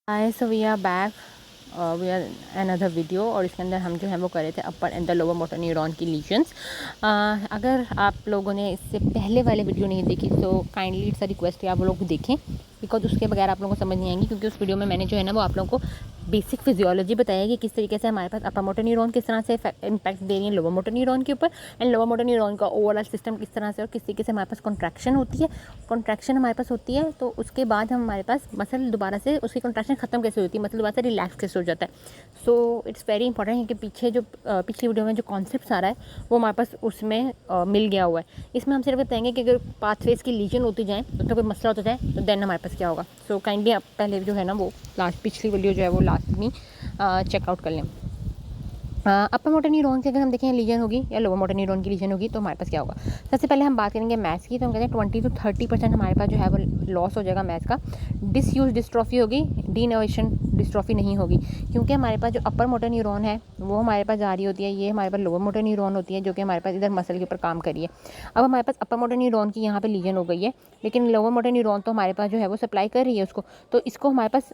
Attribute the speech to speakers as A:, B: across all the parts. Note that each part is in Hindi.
A: Hi, so we are back we are another video. और इसके अंदर हम जो है वो कर रहे थे upper and the lower motor neuron की लीजन्स। अगर आप लोगों ने इससे पहले वाले वीडियो नहीं देखी तो काइंडली इट्स अ रिक्वेस्ट कि आप लोग देखें, बिकॉज उसके बगैर आप लोगों को समझ नहीं आएंगी। क्योंकि उस वीडियो में मैंने जो है ना वो आप लोगों को बेसिक फिजियोलॉजी बताया कि किस तरीके से हमारे पास अपर मोटर न्यूरॉन किस तरह से इम्पैक्ट दे रही है लोअर मोटर न्यूरॉन के ऊपर, एंड लोअर मोटर न्यूरॉन का ओवरऑल सिस्टम किस तरह से और किस तरीके से हमारे पास कॉन्ट्रैक्शन होती है। कॉन्ट्रैक्शन हमारे पास होती है तो उसके बाद हमारे पास मसल दोबारा से उसकी कॉन्ट्रैक्शन खत्म कैसे होती है, मसल दोबारा से रिलैक्स कैसे हो जाता है। सो इट्स वेरी इंपॉर्टेंट क्योंकि पीछे जो पिछली वीडियो में जो कॉन्सेप्ट आ रहा है वो हमारे पास उसमें मिल गया हुआ है। इसमें हम सिर्फ बताएंगे कि अगर पाथवेज की लीजन होती जाए, उसका कोई मसला होता जाए, तो देन हमारे पास क्या होगा। सो काइंडली आप पहले जो है ना वो लास्ट पिछली वीडियो जो है वो लास्ट में चेकआउट कर लें। अपर मोटर न्यूरॉन की अगर हम देखें लीजन होगी या लोअर मोटर न्यूरॉन की लीजन होगी तो हमारे पास क्या होगा। सबसे पहले हम बात करेंगे मैथ्स की, तो हम कहते हैं 20 to 30% हमारे पास जो है वो लॉस हो जाएगा मैथ्स का। डिसयूज डिस्ट्रॉफी होगी, डीनर्वेशन डिस्ट्रॉफी नहीं होगी, क्योंकि हमारे पास जो अपर मोटर न्यूरॉन है वो हमारे पास जा रही होती है, ये हमारे पास लोअर मोटर न्यूरॉन होती है जो कि हमारे पास इधर मसल के ऊपर काम करी है। अब हमारे पास अपर मोटर न्यूरॉन की यहाँ पे लीजन हो गई है, लेकिन लोअर मोटर न्यूरॉन तो हमारे पास जो है वो सप्लाई कर रही है उसको, तो इसको हमारे पास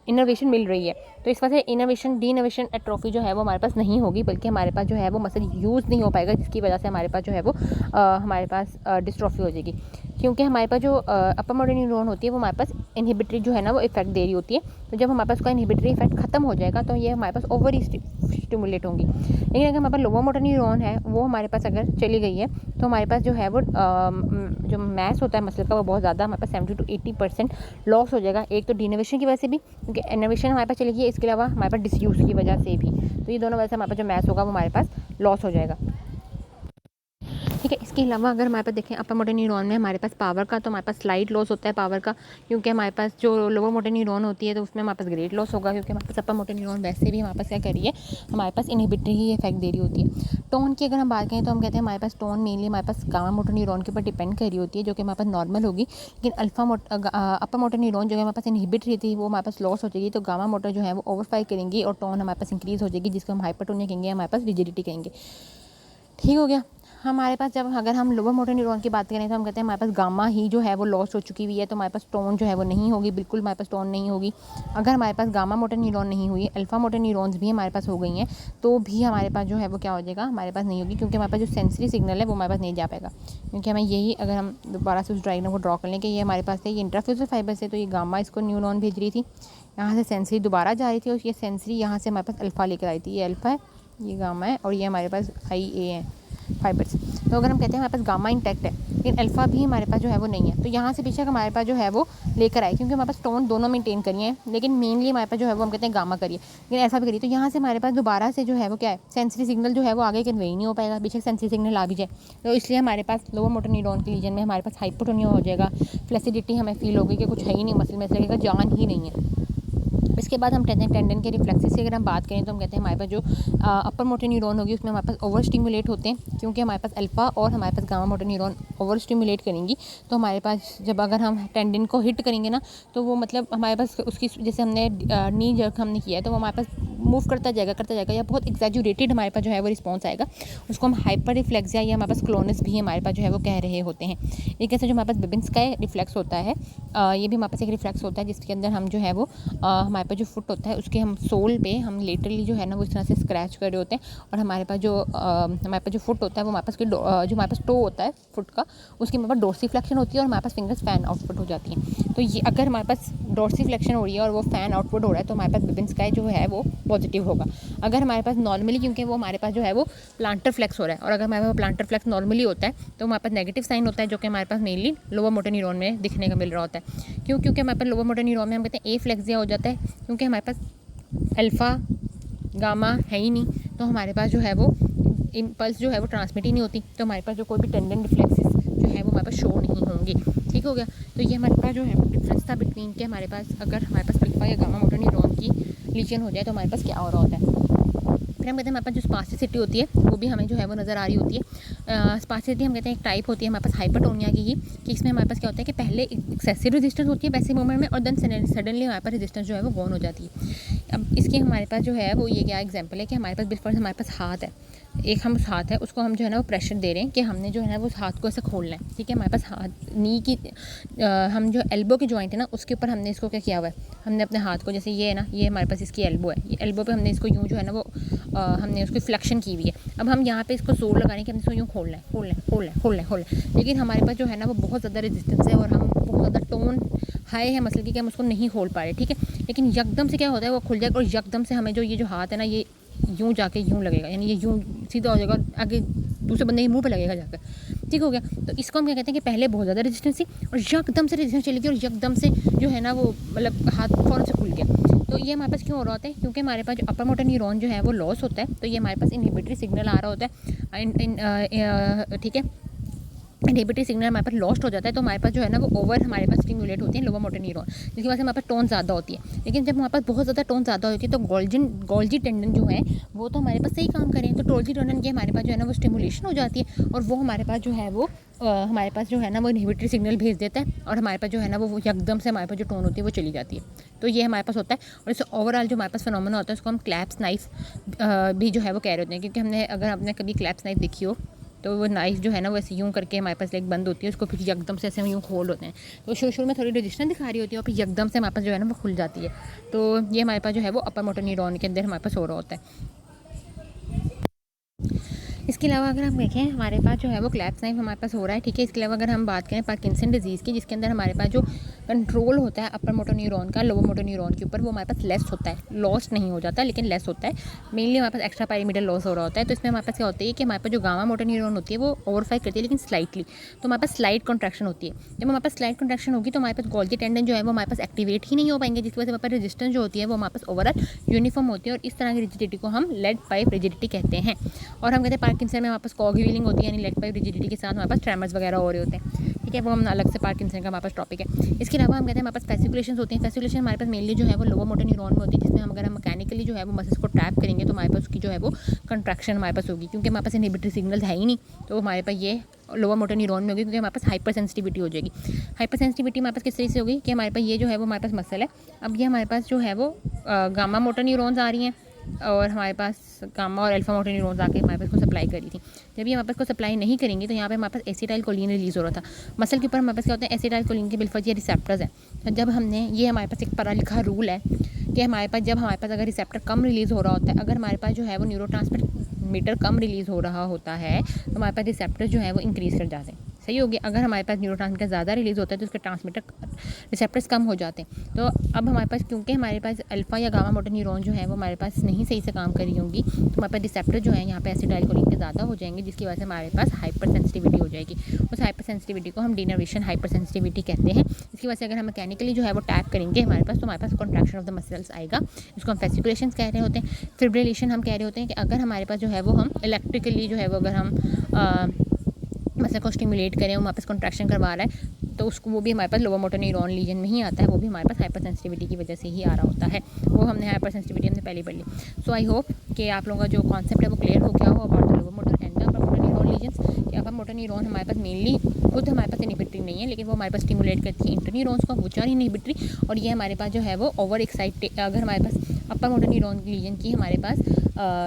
A: इनोवेशन मिल रही है। तो इस वजह से इनोवेशन डीनोवेशन एट्रोफी जो है वो हमारे पास नहीं होगी, बल्कि हमारे पास जो है वो मसल यूज़ नहीं हो पाएगा, जिसकी वजह से हमारे पास जो है वो हमारे पास डिस्ट्रॉफी हो जाएगी। क्योंकि हमारे पास जो अपर मोटर न्यूरॉन होती है वो हमारे पास इनहिबिटरी जो है ना वो इफेक्ट दे रही होती है। तो जब हमारे पास उसका इनहिबिटरी इफेक्ट खत्म हो जाएगा तो ये हमारे पास ओवर स्टिमुलेट होंगी। लेकिन अगर हमारे पास लोअर मोटर न्यूरॉन है वो हमारे पास अगर चली गई है तो हमारे पास जो है वो जो मैस होता है मसल का वो बहुत ज़्यादा हमारे पास 70 to 80% लॉस हो जाएगा। एक तो डीनोवेशन की वजह से भी, क्योंकि इनोवेशन हमारे पास चली गई, इसके अलावा हमारे पास डिसयूज की वजह से भी। तो ये दोनों वजह से हमारे पास जो मैस होगा वो हमारे पास लॉस हो जाएगा। ठीक है, इसके अलावा अगर हमारे पास देखें अपर मोटर न्यूरॉन में हमारे पास पावर का, तो हमारे पास स्लाइड लॉस होता है पावर का, क्योंकि हमारे पास जो लोअर मोटर न्यूरॉन होती है तो उसमें हमारे पास ग्रेट लॉस होगा, क्योंकि हमारे पास अपर मोटर न्यूरॉन वैसे भी हमारे पास क्या करिए हमारे पास इनहिबिटरी ही इफेक्ट दे रही होती है। टोन की अगर हम बात करें तो हम कहते हैं हमारे पास टोन मेनली हमारे पास गामा मोटर न्यूरॉन के ऊपर डिपेंड कर रही होती है, जो कि हमारे पास नॉर्मल होगी। लेकिन अपर मोटर न्यूरॉन जो है हमारे पास इनहिबिट रही थी वो हमारे पास लॉस हो जाएगी, तो गामा मोटर जो है वो ओवरफायर करेंगी और टोन हमारे पास इंक्रीज़ हो जाएगी, जिसको हम हाइपरटोनिया कहेंगे, हमारे पास रिजिडिटी कहेंगे। ठीक हो गया। हमारे पास जब अगर हम लोअर मोटर न्यूरॉन की बात करें तो हम कहते हैं हमारे पास गामा ही जो है वो लॉस हो चुकी हुई है, तो हमारे पास टोन जो है वो नहीं होगी, बिल्कुल हमारे पास टोन नहीं होगी। अगर हमारे पास गामा मोटर न्यूरॉन नहीं हुई, अल्फा मोटर न्यूरॉन्स भी हमारे पास हो गई हैं, तो भी हमारे पास जो है वो क्या हो जाएगा, हमारे पास नहीं होगी, क्योंकि हमारे पास जो सेंसरी सिग्नल है वो हमारे पास नहीं जा पाएगा। क्योंकि हमें यही अगर हम दोबारा से उस डायग्राम को ड्रॉ कर लें कि ये हमारे पास है, ये इंट्राफ्यूजल फाइबर से, तो ये गामा इसको न्यूरॉन भेज रही थी, यहाँ से सेंसरी दोबारा जा रही थी और ये सेंसरी यहाँ से हमारे पास अल्फा लेकर आई थी, ये अल्फा है, ये गामा है, और ये हमारे पास आई ए है फाइबर्स। तो अगर हम कहते हैं हमारे पास गामा इंटैक्ट है लेकिन अल्फा भी हमारे पास जो है वो नहीं है, तो यहाँ से बेशक हमारे पास जो है वो लेकर आए, क्योंकि हमारे पास टोन दोनों मेंटेन करिए हैं, लेकिन मेनली हमारे पास जो है वो हम कहते हैं गामा करिए, लेकिन ऐसा भी करिए। तो यहाँ से हमारे पास दोबारा से जो है वो क्या है, सेंसरी सिग्नल जो है वो आगे कन्वे ही नहीं हो पाएगा, बेशक सेंसरी सिग्नल आ भी जाए। तो इसलिए हमारे पास लोअर मोटर न्यूरॉन के लीजन में हमारे पास हाइपोटोनिया हो जाएगा, फ्लेसिडिटी हमें फील होगी कि कुछ है ही नहीं मसल में, ऐसा लगेगा जान ही नहीं है। इसके बाद हम कहते हैं टेंडन के रिफ्लेक्सेस की अगर हम बात करें तो हम कहते हैं हमारे पास जो अपर मोटर न्यूरॉन होगी उसमें हमारे पास ओवर स्टिमुलेट होते हैं, क्योंकि हमारे पास अल्फा और हमारे पास gamma motor neuron over stimulate करेंगी। तो हमारे पास जब अगर हम टेंडन को हिट करेंगे ना, तो वो मतलब हमारे पास उसकी जैसे हमने नी जर्क हमने किया है तो वो हमारे पास मूव करता जाएगा, या बहुत एग्जैजुरेटेड हमारे पास जो है वो रिस्पॉन्स आएगा, उसको हम हाइपर रिफ्लेक्सिया या हमारे पास क्लोनस भी हमारे पास जो है वो कह रहे होते हैं। एक ऐसे जो हमारे पास बेबिन्स का रिफ्लेक्स होता है, ये भी हमारे पास एक रिफ्लेक्स होता है, जिसके अंदर हम जो है वो हमारे पास जो फुट होता है उसके हम सोल पे हम लेटरली जो है ना वो इस तरह से स्क्रैच कर रहे होते हैं, और हमारे पास जो फुट होता है वो हमारे पास जो हमारे पास टो होता है फुट का, उसकी हमारे पास डोर्सीफ्लेक्शन होती है और हमारे पास फिंगर्स फैन आउटपुट हो जाती हैं। तो ये अगर हमारे पास डोर्सीफ्लेक्शन हो रही है और वो फैन आउटपुट हो रहा है तो हमारे पास बेबिन्स का जो है वो पॉजिटिव होगा। अगर हमारे पास नॉर्मली, क्योंकि वो हमारे पास जो है वो प्लांटर फ्लेक्स हो रहा है, और अगर हमारे पास प्लांटर फ्लेक्स नॉर्मली होता है तो हमारे पास नेगेटिव साइन होता है, जो कि हमारे पास मेनली लोअर मोटर न्यूरॉन में दिखने का मिल रहा होता है। क्योंकि हमारे पास लोअर मोटर न्यूरॉन में हम कहते हैं ए फ्लेक्सिया हो जाता है, क्योंकि हमारे पास अल्फ़ा गामा है ही नहीं, तो हमारे पास जो है वो इम्पल्स जो है वो ट्रांसमिट ही नहीं होती, तो हमारे पास जो कोई भी टेंडन रिफ्लेक्सेस जो है वो हमारे पास शो नहीं होंगे। ठीक हो गया। तो ये हमारे पास जो है डिफरेंस था बिटवीन के हमारे पास अगर हमारे पास अल्फा या गामा मोटर न्यूरॉन की लीजन हो जाए तो हमारे पास क्या हो रहा होता है। फिर हम कहते हैं हमारे पास जो स्पास्टिसिटी होती है वो भी हमें जो है वो नज़र आ रही होती है। स्पास्टिसिटी हम कहते हैं एक टाइप होती है हमारे पास हाइपरटोनिया की ही, कि इसमें हमारे पास क्या होता है कि पहले एक्सेसिव रेजिस्टेंस होती है पैसिव मूवमेंट में, और देन सडनली हमारे पास रेजिस्टेंस जो है वो गॉन हो जाती है। अब इसके हमारे पास जो है वो ये क्या एग्जांपल है कि हमारे पास बिल्कुल हमारे पास हाथ है, एक हम उस हाथ है उसको हम जो है ना वो प्रेशर दे रहे हैं कि हमने जो है ना वो उस हाथ को ऐसे खोलना है, ठीक है। हमारे पास हाथ नी की हम जो एल्बो की जॉइंट है ना उसके ऊपर हमने इसको क्या किया हुआ है, हमने अपने हाथ को, जैसे ये है ना, ये हमारे पास इसकी एल्बो है, ये एल्बो पे हमने इसको यूँ जो है ना वो हमने उसकी फ्लेक्शन की हुई है। अब हम यहाँ पे इसको जोर लगा रहे हैं कि हमने इसको यूँ खोलना है, खोलना है, खोलना है, खोलना है, खोलना है, लेकिन हमारे पास जो है ना वो बहुत ज़्यादा रेजिस्टेंस है और हम बहुत ज़्यादा टोन हाई है मसल की कि हम उसको नहीं खोल पा रहे, ठीक है। लेकिन यकदम से क्या होता है वो खुल जाएगा और यकदम से हमें जो ये जो हाथ है ना ये यूँ जाके यूँ लगेगा, यानी ये यूँ सीधा हो जाएगा आगे दूसरे बंदे के मुंह पे लगेगा जाकर, ठीक हो गया। तो इसको हम क्या कहते हैं कि पहले बहुत ज़्यादा रेजिस्टेंस थी और यकदम से रेजिस्टेंस चली गई और यकदम से जो है ना वो मतलब हाथ फ़ौरन से खुल गया। तो ये हमारे पास क्यों हो रहा होता है, क्योंकि हमारे पास जो अपर मोटर न्यूरॉन जो है वो लॉस होता है, तो ये हमारे पास इनहिबिटरी सिग्नल आ रहा होता है, ठीक है। इनहिबिटरी सिग्नल हमारे पास लॉस्ट हो जाता है, तो हमारे पास जो है ना वो ओवर हमारे पास स्टिमुलेट होती है लोअर मोटर न्यूरॉन, जिसकी वजह से हमारे पास टोन ज़्यादा होती है। लेकिन जब हमारे पास बहुत ज़्यादा टोन ज़्यादा होती है तो गोल्जी टेंडन जो है वो तो हमारे पास सही काम करें, तो गोल्जी टेंडन की हमारे पास जो है ना वो स्टिमुलेशन हो जाती है और वो हमारे पास जो है वो हमारे पास जो है ना वो इनहिबिटरी सिग्नल भेज देता है और हमारे पास जो है ना वो यकदम से हमारे पास जो टोन होती है वो चली जाती है। तो ये हमारे पास होता है और इससे ओवरऑल जो हमारे पास फिनोमेना होता है उसको हम क्लैप्स नाइफ भी जो है वो कह रहे होते हैं, क्योंकि हमने अगर आपने कभी क्लैप्स नाइफ देखी हो तो वो नाइफ जो है ना वो ऐसे यूँ करके हमारे पास लाइक बंद होती है, उसको फिर यकदम से ऐसे यूँ खोल होते हैं, तो शुरू में थोड़ी रेजिस्टेंस दिखा रही होती है और फिर यकदम से हमारे पास जो है ना वो खुल जाती है। तो ये हमारे पास जो है वो अपर मोटर न्यूरॉन के अंदर हमारे पास हो रहा होता है। इसके अलावा अगर हम देखें हमारे पास जो है वो क्लैप्स नाइफ हमारे पास हो रहा है, ठीक है। इसके अलावा अगर हम बात करें पार्किंसन डिजीज़ की, जिसके अंदर हमारे पास जो कंट्रोल होता है अपर मोटर न्यूरॉन का लोअर मोटर न्यूरॉन के ऊपर, वो हमारे पास लेस होता है, लॉस नहीं हो जाता लेकिन लेस होता है। मेनली हमारे पास एक्स्ट्रा पैरामीटर लॉस हो रहा होता है। तो इसमें हमारे पास क्या होती है कि हमारे पास जो गामा मोटर न्यूरॉन होती है वो ओवरफाइट करती है लेकिन स्लाइटली, तो हमारे पास स्लाइट कॉन्ट्रैक्शन होती है। जब हमारे पास स्लाइट कॉन्ट्रैक्शन होगी तो हमारे पास गोल्जी टेंडन जो है वो हमारे पास एक्टिवेट ही नहीं हो पाएंगे, जिसकी वजह से हमारे पास रेजिस्टेंस जो होती है वो हमारे पास ओवरऑल यूनिफॉर्म होती है और इस तरह की रिजिडिटी को हम लेड पाइप रिजिडिटी कहते हैं। और हम कहते हैं पार्किंसन में हमारे पास कॉगविलिंग होती है, यानी लेड पाइप रिजिडिटी के साथ हमारे पास ट्रेमर्स वगैरह हो रहे होते हैं, ठीक है। वो हम अलग से पार्किंसन का हमारे पास टॉपिक है। इसके अलावा हम कहते हैं हमारे पास फेसिकुलेशन होती हैं। फेसिकुलेशन हमारे पास मेनली जो है वो लोअर मोटर न्यूरॉन में होती है, जिसमें हम अगर हम मैकेनिकली जो है वो मसल्स को टैप करेंगे तो हमारे पास उसकी जो है वो कंट्रैक्शन हमारे पास होगी, क्योंकि हमारे पास इनहिबिटरी सिग्नल है ही नहीं, तो हमारे पास ये लोअर मोटर न्यूरॉन में होगी, क्योंकि हमारे पास हाइपर सेंसिटिविटी हो जाएगी। हाइपर सेंसिटिविटी हमारे पास किस तरीके से होगी कि हमारे पास ये जो है वो हमारे पास मसल है, अब ये हमारे पास जो है वो गामा मोटर न्यूरॉन्स आ रही हैं और हमारे पास गामा और अल्फा मोटर न्यूरॉन्स आके हमारे पास को सप्लाई करी थी। जब ये हमारे पास को सप्लाई नहीं करेंगी तो यहाँ पे हमारे पास एसिटाइल कोलिन रिलीज़ हो रहा था। मसल के ऊपर हमारे पास क्या होता है, एसिटाइल कोलिन के बिल्कुल ये रिसेप्टर्स हैं। तो जब हमने ये हमारे पास एक पढ़ा लिखा रूल है कि हमारे पास जब हमारे पास अगर रिसेप्टर कम रिलीज़ हो रहा होता है, अगर हमारे पास जो है वो न्यूरोट्रांसमीटर कम रिलीज़ हो रहा होता है तो हमारे पास रिसेप्टर जो है वो इंक्रीज़ कर जाते हैं, सही हो गया। अगर हमारे पास न्यूरोट्रांसमीटर ज़्यादा रिलीज़ होता है तो उसके ट्रांसमीटर रिसेप्टर्स कम हो जाते हैं। तो अब हमारे पास क्योंकि हमारे पास अल्फा या गामा मोटर न्यूरॉन जो है वो हमारे पास नहीं सही से काम कर रही होंगी, तो हमारे पास रिसेप्टर जो है यहाँ पे एसिटाइल कोलिन के ज़्यादा हो जाएंगे, जिसकी वजह से हमारे पास हाइपर सेंसिटिविटी हो जाएगी। उस हाइपर सेंसिटिविटी को हम डिनर्वेशन हाइपर सेंसिटिविटी कहते हैं। इसकी वजह से अगर हम मैकेनिकली जो है वो टैप करेंगे हमारे पास, तो हमारे पास कॉन्ट्रैक्शन ऑफ द मसल्स आएगा, इसको हम फेसिकुलेशन कह रहे होते हैं। फिब्रिलेशन हम कह रहे होते हैं कि अगर हमारे पास जो है वो हम इलेक्ट्रिकली जो है वो अगर हम मसल को स्टिमुलेट करें, हमारे पास कॉन्ट्रैक्शन करवा रहा है तो उसको वो भी हमारे पास लोअर मोटर न्यूरॉन लीजन में ही आता है, वो भी हमारे पास हाइपर सेंसिटिविटी की वजह से ही आ रहा होता है। वो हमने हाइपर सेंसिटिविटी हमने पहले पढ़ ली। सो आई होप कि आप लोगों का जो कॉन्सेप्ट है वो क्लियर हो गया हो about the lower motor and the upper motor neuron lesions. कि अपर मोटर न्यूरॉन हमारे पास मेनली खुद हमारे पास इनहिबिटरी नहीं है, लेकिन वो हमारे पास स्टिमुलेट करती है इंटर न्यूरॉन्स को, विच आर इनहिबिटरी, और ये हमारे पास जो है वो ओवर एक्साइटेड, अगर हमारे पास अपर मोटर न्यूरॉन लीजन की हमारे पास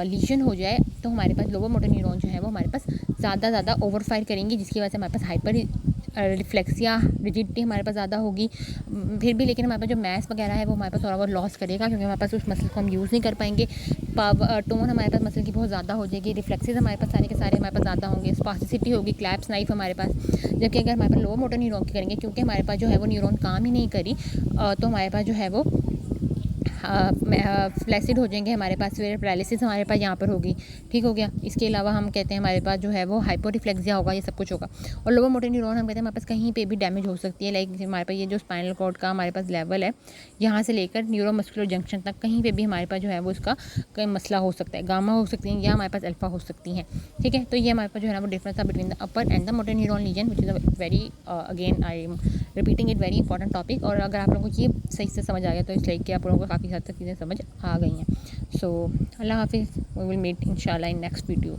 A: लीजन हो जाए तो हमारे पास लोअर मोटर न्यूरॉन जो है वो हमारे पास ज़्यादा ओवरफायर करेंगी, जिसकी वजह से हमारे पास हाइपर रिफ्लेक्सिया रिजिडिटी हमारे पास ज़्यादा होगी। फिर भी लेकिन हमारे पास जो मैस वगैरह है वो हमारे पास थोड़ा बहुत लॉस करेगा, क्योंकि हमारे पास उस मसल को हम यूज़ नहीं कर पाएंगे। टोन हमारे पास मसल की बहुत ज़्यादा हो जाएगी, रिफ्लेक्सेस हमारे पास सारे के सारे हमारे पास ज़्यादा होंगे, स्पास्टिसिटी होगी, क्लैप्स नाइफ हमारे पास। जबकि अगर हमारे पास लोअर मोटर न्यूरॉन की करेंगे, क्योंकि हमारे पास जो है वो न्यूरॉन काम ही नहीं करी, तो हमारे पास जो है वो फ्लैसिड हो जाएंगे हमारे पास, फिर पैरालिसिस हमारे पास यहाँ पर होगी, ठीक हो गया। इसके अलावा हम कहते हैं हमारे पास जो है वो हाइपोरिफ्लेक्सिया होगा, ये सब कुछ होगा। और लोअर मोटर न्यूरॉन हम कहते हैं हमारे पास कहीं पे भी डैमेज हो सकती है, लाइक हमारे पास ये जो स्पाइनल कॉर्ड का हमारे पास लेवल है यहाँ से लेकर न्यूरोमस्कुलर जंक्शन तक कहीं पे भी हमारे पास जो है वो इसका कोई मसला हो सकता है, गामा हो सकती है या हमारे पास अल्फा हो सकती हैं, ठीक है। तो ये हमारे पास जो है ना वो डिफरेंस है between the upper and the motor neuron lesion, which is a very again I am repeating it very important topic. और अगर आप लोगों को ये सही से समझ आ गया तो इस लाइक कि आप लोगों को काफ़ी हद तक चीज़ें समझ आ गई हैं। सो अल्लाह हाफिज़, वी विल मीट इंशाल्लाह इन नेक्स्ट वीडियो।